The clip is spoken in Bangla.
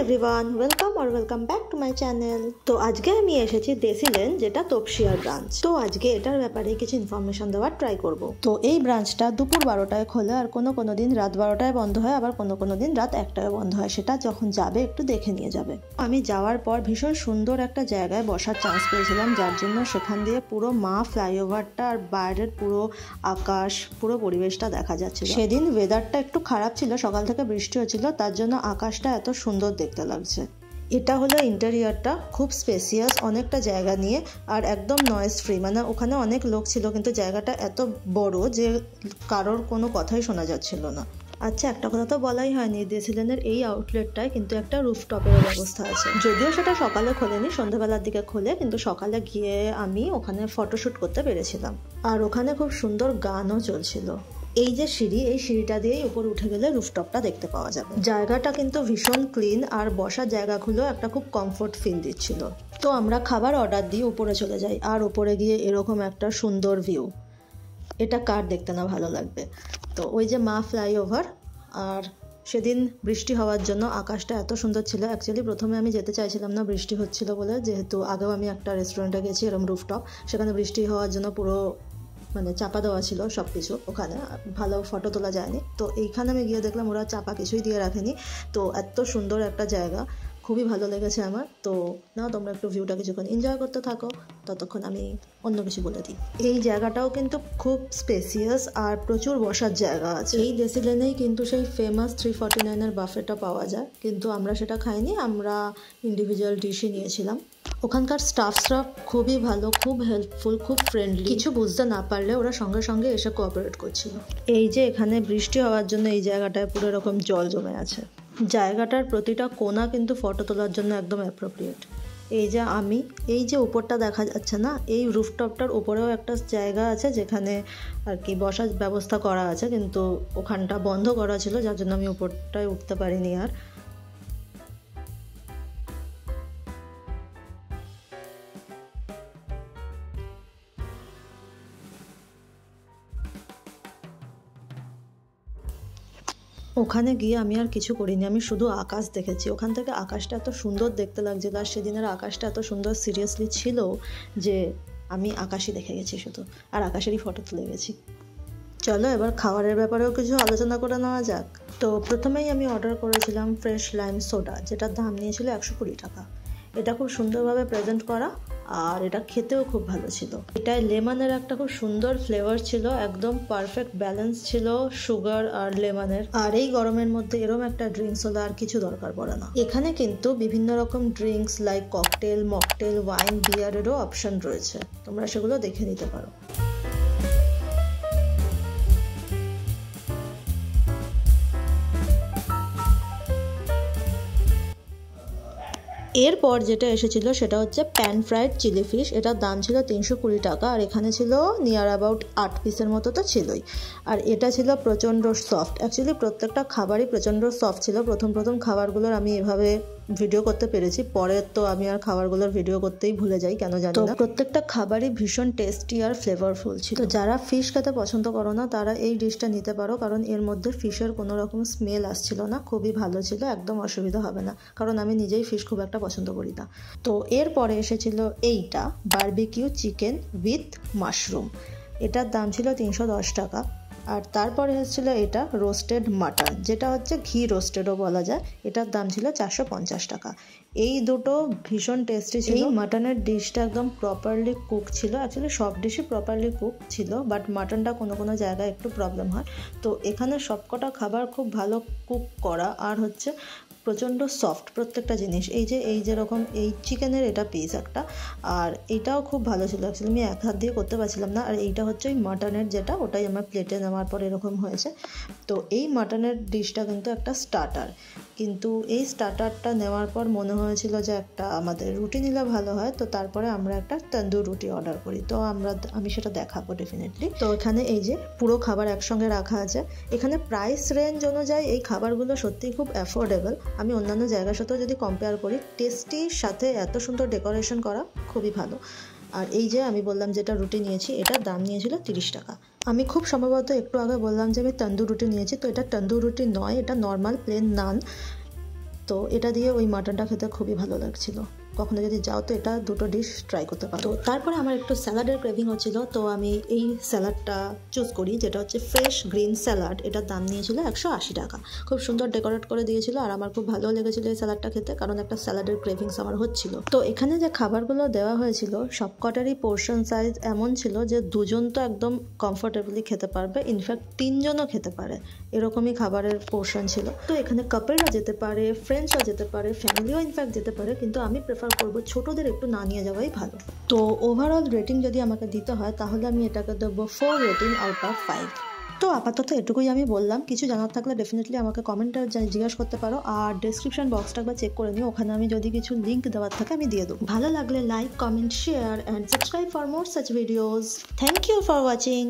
Everyone welcome back to my channel. तो आज के আমি এসেছি দেশি লেন যেটা তপসিয়ার ব্রাঞ্চ। তো আজকে এটার ব্যাপারে কিছু ইনফরমেশন দেওয়ার ট্রাই করব। তো এই ব্রাঞ্চটা দুপুর 12টায় খোলে আর কোনো দিন রাত 12টায় বন্ধ হয়, আবার কোনো দিন রাত 1টায় বন্ধ হয়। সেটা যখন যাবে একটু দেখে নিয়ে যাবে। আমি যাওয়ার পর ভীষণ সুন্দর একটা জায়গায় বসার চান্স পেয়েছিলাম, যার জন্য সেখান দিয়ে পুরো মা ফ্লাইওভারটা আর বাইরের পুরো আকাশ, পুরো পরিবেশটা দেখা যাচ্ছিল। সেদিন ওয়েদারটা একটু খারাপ ছিল, সকাল থেকে বৃষ্টি হচ্ছিল, তার জন্য আকাশটা এত সুন্দর দেখতে লাগছে। এটা হলো ইন্টেরিয়রটা, খুব স্পেসিয়াস, অনেকটা জায়গা নিয়ে আর একদম নয়েজ ফ্রি। মানে ওখানে অনেক লোক ছিল কিন্তু জায়গাটা এত বড় যে কারোর কোনো কথাই শোনা যাচ্ছিল না। আচ্ছা, একটা কথা তো বলাই হয়নি, দেশি লেনের এই আউটলেটটায় কিন্তু একটা রুফটপের ব্যবস্থা আছে। যদিও সেটা সকালে খোলেনি, সন্ধ্যাবেলার দিকে খোলে, কিন্তু সকালে গিয়ে আমি ওখানে ফটোশ্যুট করতে পেরেছিলাম। আর ওখানে খুব সুন্দর গানও চলছিল। এই যে সিঁড়ি, এই সিঁড়িটা দিয়েই উপরে উঠে গেলে রুফটপটা দেখতে পাওয়া যাবে। জায়গাটা কিন্তু ভীষণ ক্লিন আর বসার জায়গাগুলো একটা খুব কমফোর্ট ফিল দিচ্ছিল। তো আমরা খাবার অর্ডার দিয়ে উপরে চলে যাই, আর উপরে গিয়ে এরকম একটা সুন্দর ভিউ, এটা কার দেখতে না ভালো লাগবে। তো ওই যে মা ফ্লাইওভার, আর সেদিন বৃষ্টি হওয়ার জন্য আকাশটা এত সুন্দর ছিল। অ্যাকচুয়ালি প্রথমে আমি যেতে চাইছিলাম না বৃষ্টি হচ্ছিল বলে, যেহেতু আগেও আমি একটা রেস্টুরেন্টে গেছি এরকম রুফটপ, সেখানে বৃষ্টি হওয়ার জন্য পুরো চাপা দেওয়া ছিল সব কিছু, ওখানে ভালো ফটো তোলা যায়নি। তো এইখানে আমি গিয়ে দেখলাম ওরা চাপা কিছুই দিয়ে রাখেনি। তো এত সুন্দর একটা জায়গা, খুবই ভালো লেগেছে আমার। তো নাও তোমরা একটু ভিউটা কিছুক্ষণ এনজয় করতে থাকো, ততক্ষণ আমি অন্য কিছু বলে দিই। এই জায়গাটাও কিন্তু খুব স্পেসিয়াস আর প্রচুর বসার জায়গা আছে। এই দেশি লেনেই কিন্তু সেই ফেমাস 349-এর বাফেটা পাওয়া যায়, কিন্তু আমরা সেটা খাইনি, আমরা ইন্ডিভিজুয়াল ডিশই নিয়েছিলাম। ওখানকার স্টাফরা খুবই ভালো, খুব হেল্পফুল, খুব ফ্রেন্ডলি। কিছু বুঝতে না পারলে ওরা সঙ্গে সঙ্গে এসে কোঅপারেট করছিল। এই যে এখানে বৃষ্টি হওয়ার জন্য এই জায়গাটায় পুরো এরকম জল জমে আছে। জায়গাটার প্রতিটা কোণা কিন্তু ফটো তোলার জন্য একদম অ্যাপ্রোপ্রিয়েট। এই যে উপরটা দেখা যাচ্ছে না, এই রুফটপটার উপরেও একটা জায়গা আছে যেখানে আর কি বসার ব্যবস্থা করা আছে, কিন্তু ওখানটা বন্ধ করা ছিল, যার জন্য আমি উপরটায় উঠতে পারিনি। আর ওখানে গিয়ে আমি আর কিছু করিনি, আমি শুধু আকাশ দেখেছি। ওখান থেকে আকাশটা এত সুন্দর দেখতে লাগছিল, আর সেদিনের আকাশটা এত সুন্দর সিরিয়াসলি ছিল যে আমি আকাশই দেখে গেছি শুধু, আর আকাশেরই ফটো তুলে গেছি। চলো এবার খাবারের ব্যাপারেও কিছু আলোচনা করে নেওয়া যাক। তো প্রথমেই আমি অর্ডার করেছিলাম ফ্রেশ লাইম সোডা, যেটার দাম নিয়েছিল 120 টাকা। এটা খুব সুন্দরভাবে প্রেজেন্ট করা, আর এটা খেতেও খুব ভালো ছিল। এটায় লেমনের একটা খুব সুন্দর ফ্লেভার ছিল, একদম পারফেক্ট ব্যালেন্স ছিল সুগার আর লেমনের। আর এই গরমের মধ্যে এরকম একটা ড্রিঙ্কস হলে আর কিছু দরকার পড়ে না। এখানে কিন্তু বিভিন্ন রকম drinks like cocktail, mocktail, wine, বিয়ারেরও অপশন রয়েছে, তোমরা সেগুলো দেখে নিতে পারো। এরপর যেটা এসেছিল সেটা হচ্ছে প্যান ফ্রাইড চিলি ফিশ। এটার দাম ছিল 320 টাকা, আর এখানে ছিল নিয়ার অ্যাবাউট 8 পিসের মতো তো ছিলই। আর এটা ছিল প্রচণ্ড সফট। অ্যাকচুয়ালি প্রত্যেকটা খাবারই প্রচণ্ড সফট ছিল। প্রথম খাবারগুলোর আমি এভাবে ভিডিও করতে পেরেছি, পরে তো আমি আর খাবারগুলোর ভিডিও করতেই ভুলে যাই, কেন জানি না। প্রত্যেকটা খাবারই ভীষণ টেস্টি আর ফ্লেভারফুল ছিল। তো যারা ফিশ খেতে পছন্দ করো না তারা এই ডিশটা নিতে পারো, কারণ এর মধ্যে ফিশের কোনো রকম স্মেল আসছিল না, খুবই ভালো ছিল, একদম অসুবিধা হবে না, কারণ আমি নিজেই ফিশ খুব একটা পছন্দ করি না। তো এরপরে এসেছিল এইটা বারবিকিউ চিকেন উইথ মাশরুম। এটার দাম ছিল 310 টাকা। আর তারপরে এসেছিল এটা রোস্টেড মাটন, যেটা হচ্ছে ঘি রোস্টেডও বলা যায়। এটার দাম ছিল 450 টাকা। এই দুটো ভীষণ টেস্টি ছিল। এই মাটনের ডিশটা একদম প্রপারলি কুক ছিল। অ্যাকচুয়ালি সব ডিশই প্রপারলি কুক ছিল, বাট মাটনটা কোনো জায়গায় একটু প্রবলেম হয়। তো এখানে সবকটা খাবার খুব ভালো কুক করা, আর হচ্ছে প্রচণ্ড সফট প্রত্যেকটা জিনিস। এই যেরকম এই চিকেনের এটা পিস একটা, আর এইটাও খুব ভালো ছিল। অ্যাকচুয়ালি আমি এক হাত দিয়ে করতে পারছিলাম না। আর এইটা হচ্ছে ওই মাটনের যেটা, ওটাই আমার প্লেটে নেওয়ার পর এরকম হয়েছে। তো এই মাটনের ডিশটা কিন্তু একটা স্টার্টার, কিন্তু এই স্টার্টারটা নেওয়ার পর মনে হয়েছিল যে একটা আমাদের রুটি নিলে ভালো হয়। তো তারপরে আমরা একটা তন্দুর রুটি অর্ডার করি। তো আমি সেটা দেখাবো ডেফিনেটলি। তো এখানে এই যে পুরো খাবার একসঙ্গে রাখা আছে। এখানে প্রাইস রেঞ্জ অনুযায়ী এই খাবারগুলো সত্যিই খুব অ্যাফোর্ডেবল। আমি অন্যান্য জায়গার সাথেও যদি কম্পেয়ার করি, টেস্টির সাথে এত সুন্দর ডেকোরেশন করা খুবই ভালো। আর এই যে আমি বললাম যেটা রুটি নিয়েছি, এটার দাম নিয়েছিল 30 টাকা। আমি খুব সম্ভবত একটু আগে বললাম যে আমি তন্দুর রুটি নিয়েছি, তো এটা তন্দুর রুটি নয়, এটা নর্মাল প্লেন নান। তো এটা দিয়ে ওই মাটনটা খেতে খুবই ভালো লাগছিল। কখনো যদি যাও তো এটা দুটো ডিশ ট্রাই করতে পারো। তো তারপরে আমার একটু স্যালাডের ক্রেভিং হচ্ছিল, তো আমি এই স্যালাডটা চুজ করি, যেটা হচ্ছে ফ্রেশ গ্রিন স্যালাড। এটার দাম নিয়েছিল 180 টাকা। খুব সুন্দর ডেকোরেট করে দিয়েছিল আর আমার খুব ভালো লেগেছিল এই স্যালাডটা খেতে, কারণ একটা স্যালাডের ক্রেভিংস আমার হচ্ছিল। তো এখানে যে খাবারগুলো দেওয়া হয়েছিল সবকটারই পোর্শন সাইজ এমন ছিল যে দুজন তো একদম কমফোর্টেবলি খেতে পারবে, ইনফ্যাক্ট 3 জনও খেতে পারে, এরকমই খাবারের পোর্শন ছিল। তো এখানে কাপলরা যেতে পারে, ফ্রেন্ডসরা যেতে পারে, ফ্যামিলিও ইনফ্যাক্ট যেতে পারে, কিন্তু আমি প্রেফার করবো ছোটদের একটু না নিয়ে যাওয়াই ভালো। তো ওভারঅল রেটিং যদি আমাকে দিতে হয় তাহলে আমি এটাকে দেবো 4 রেটিং আউট অফ 5। তো আপাতত এটুকুই আমি বললাম। কিছু জানার থাকলে ডেফিনেটলি আমাকে কমেন্টে জিজ্ঞাসা করতে পারো, আর ডেসক্রিপশন বক্সটা একবার চেক করে নিও, ওখানে আমি যদি কিছু লিঙ্ক দেওয়ার থাকে আমি দিয়ে দেবো। ভালো লাগলে like, comment, share and subscribe for more such videos. Thank you for watching.